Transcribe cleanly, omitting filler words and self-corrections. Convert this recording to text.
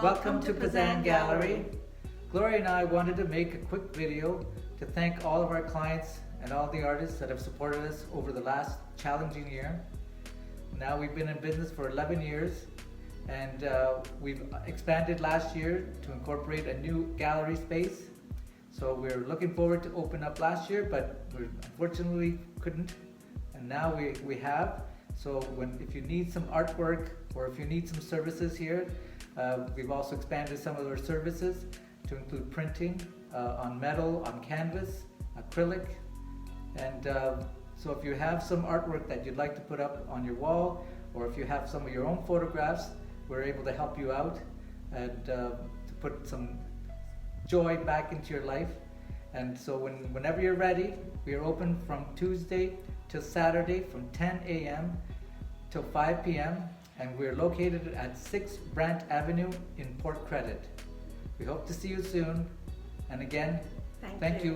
Welcome to Pazan Gallery. Gloria and I wanted to make a quick video to thank all of our clients and all the artists that have supported us over the last challenging year. Now we've been in business for 11 years and we've expanded last year to incorporate a new gallery space. So we're looking forward to open up last year, but we unfortunately couldn't, and now we have. So if you need some artwork or if you need some services here, we've also expanded some of our services to include printing on metal, on canvas, acrylic, and so if you have some artwork that you'd like to put up on your wall, or if you have some of your own photographs, we're able to help you out and to put some joy back into your life. And so whenever you're ready, we are open from Tuesday till Saturday from 10 a.m. till 5 p.m. and we're located at 6 Brant Avenue in Port Credit. We hope to see you soon, and again, thank you.